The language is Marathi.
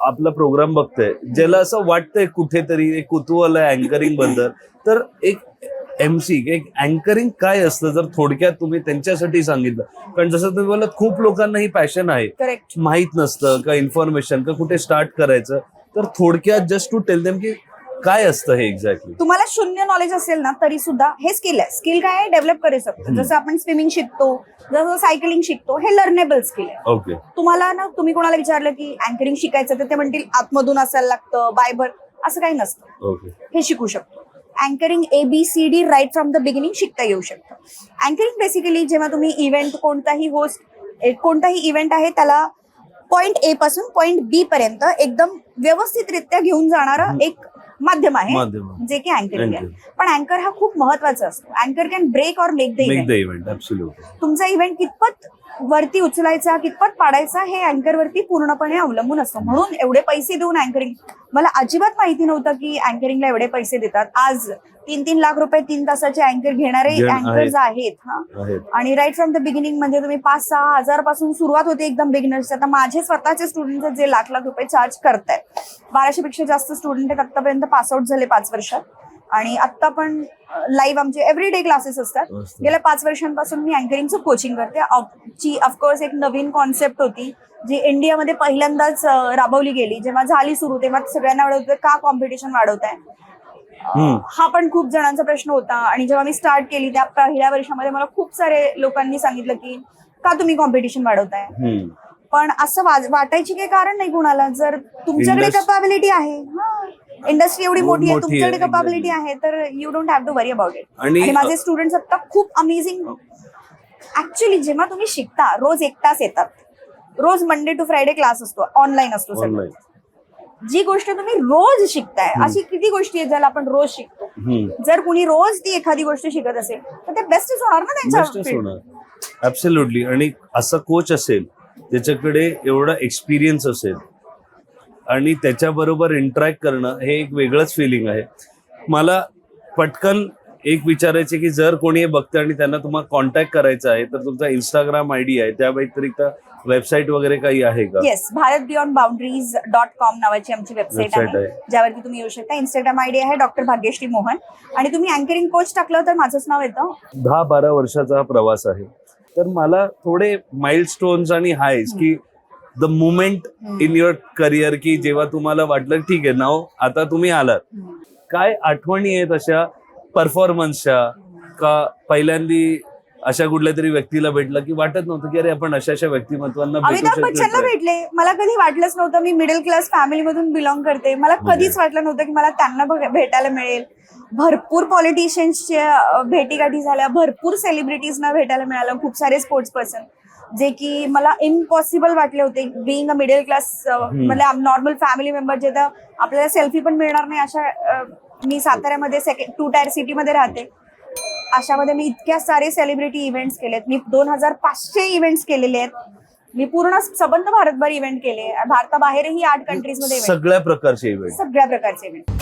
आपला प्रोग्राम बघतोय, ज्याला असं वाटतंय कुठेतरी एक कुतूहल आहे अँकरिंग बद्दल, तर एक MC एक अँकरिंग काय असतं जर थोडक्यात तुम्ही त्यांच्यासाठी सांगितलं. कारण जसं तुम्ही बोललात खूप लोकांना ही पॅशन आहे, करेक्ट. माहित नसतं का इन्फॉर्मेशन का कुठे स्टार्ट करायचं, तर थोडक्यात जस्ट टू टेल देम की काय असतं हे एक्झॅक्टली. तुम्हाला शून्य नॉलेज असेल ना तरी सुद्धा हे स्किल आहे. स्किल काय आहे, डेव्हलप करू शकतो. जसं आपण स्विमिंग शिकतो, जसं सायकलिंग शिकतो, हे लर्नेबल स्किल आहे. ओके. तुम्हाला ना, तुम्ही कोणाला विचारलं की अँकरिंग शिकायचं तर ते म्हणतील आतमधून असायला लागतं, बायबर, असं काही नसतं. ओके. हे शिकू शकतो. Anchoring ABCD right from the beginning शिकता येऊ शकतं. अँकरिंग बेसिकली जेव्हा तुम्ही इव्हेंट कोणताही इव्हेंट आहे त्याला पॉइंट A पासून पॉइंट B पर्यंत एकदम व्यवस्थितरित्या घेऊन जाणारं एक माध्यम आहे, जे की अँकरिंग आहे. पण अँकर हा खूप महत्वाचा असतो. अँकर can break or make the event. तुमचा इव्हेंट कितपत वरती उचलायचा, कितपत पाडायचा, हे अँकर वरती पूर्णपणे अवलंबून असतं. म्हणून एवढे पैसे देऊन अँकरिंग, मला अजिबात माहिती नव्हतं की अँकरिंगला एवढे पैसे देतात. आज 3-3 लाख रुपये 3 तासाचे अँकर घेणारे अँकर्स आहेत. आणि राईट फ्रॉम द बिगिनिंग म्हणजे तुम्ही 5-6 हजार पासून सुरुवात होते एकदम बिगिनर्स. आता माझे स्वतःचे स्टुडंट जे लाख रुपये चार्ज करतायत, 1200 पेक्षा जास्त स्टुडंट आहेत आतापर्यंत पास आउट झाले 5 वर्षात. आणि आता पण लाईव्ह आमचे एव्हरीडे क्लासेस असतात. गेल्या 5 वर्षांपासून मी अँकरिंगचं कोचिंग करते. ऑफकोर्स एक नवीन कॉन्सेप्ट होती जी इंडियामध्ये पहिल्यांदाच राबवली गेली. जेव्हा झाली सुरू तेव्हा सगळ्यांना वाटत का कॉम्पिटिशन वाढवताय, हा पण खूप जणांचा प्रश्न होता. आणि जेव्हा मी स्टार्ट केली त्या पहिल्या वर्षामध्ये मला खूप सारे लोकांनी सांगितलं की का तुम्ही कॉम्पिटिशन वाढवताय. पण असं वाटायची काही कारण नाही कुणाला. जर तुमच्याकडे कॅपॅबिलिटी आहे, इंडस्ट्री एवढी मोठी आहे, तुमच्याकडे कॅपॅबिलिटी आहे, तर you don't have to worry about it. आणि माझे स्टुडंट्स आता खूप अमेझिंग. ऍक्च्युली जेव्हा तुम्ही शिकता, रोज 1 तास येतात, रोज मंडे टू फ्रायडे क्लास असतो, ऑनलाईन असतो सगळं. जी गोष्ट तुम्ही रोज शिकताय, अशी किती गोष्टी आहेत ज्याला आपण रोज शिकतो. जर कुणी रोज ती एखादी गोष्ट शिकत असेल तर ते बेस्टच होणार ना त्यांच्या. ऍब्सोल्युटली. आणि असा कोच असेल ज्याच्याकडे एवढा एक्सपिरियन्स असेल आणि त्याच्याबरोबर इंटरॅक्ट करणं हे एक वेगळंच फिलिंग आहे. मला पटकन एक विचारायचे की जर कोणी हे बघतं आणि त्यांना तुम्हाला कॉन्टॅक्ट करायचा आहे तर तुमचा Instagram ID आहे, त्या व्यतिरिक्त वेबसाईट वगैरे काही आहे का? येस, bharatbeyondboundaries.com नावाची आमची वेबसाईट आहे ज्यावरती तुम्ही येऊ शकता. Instagram ID आहे डॉक्टर भाग्यश्री मोहन. आणि तुम्ही अँकरिंग कोच टाकलं तर माझंच नाव येतं. 10-12 वर्षाचा हा प्रवास आहे. तर मला थोडे माइलस्टोन्स आणि हायस की the moment in your career की जेव्हा तुम्हाला वाटलं ठीक आहे नाव आता तुम्ही आलात, काय आठवणी आहेत अशा परफॉर्मन्सच्या, का पहिल्यांदी अशा कुठल्या तरी व्यक्तीला भेटलं की वाटत नव्हतं की अरे आपण अशा व्यक्तिमत्वांना अमिताभ बच्चनला भेटले. मला कधी वाटलंच नव्हतं. मी मिडल क्लास फॅमिली मधून बिलॉंग करते, मला कधीच वाटलं नव्हतं की मला त्यांना भेटायला मिळेल. भरपूर पॉलिटिशियन्सच्या भेटीगाठी झाल्या, भरपूर सेलिब्रिटीजना भेटायला मिळालं, खूप सारे स्पोर्ट्स पर्सन जे की मला इम्पॉसिबल वाटले होते. बिईंग अ मिडल क्लास म्हणजे नॉर्मल फॅमिली मेंबर, जे तर आपल्याला सेल्फी पण मिळणार नाही अशा. मी साताऱ्यामध्ये 2 टायर सिटी मध्ये राहते. अशामध्ये मी इतक्या सारे सेलिब्रिटी इव्हेंट्स केलेत. मी 2500 इव्हेंट्स केलेले आहेत. मी पूर्ण सबंध भारतभर इव्हेंट केले. भारताबाहेरही 8 कंट्रीज मध्ये सगळ्या प्रकारचे इव्हेंट.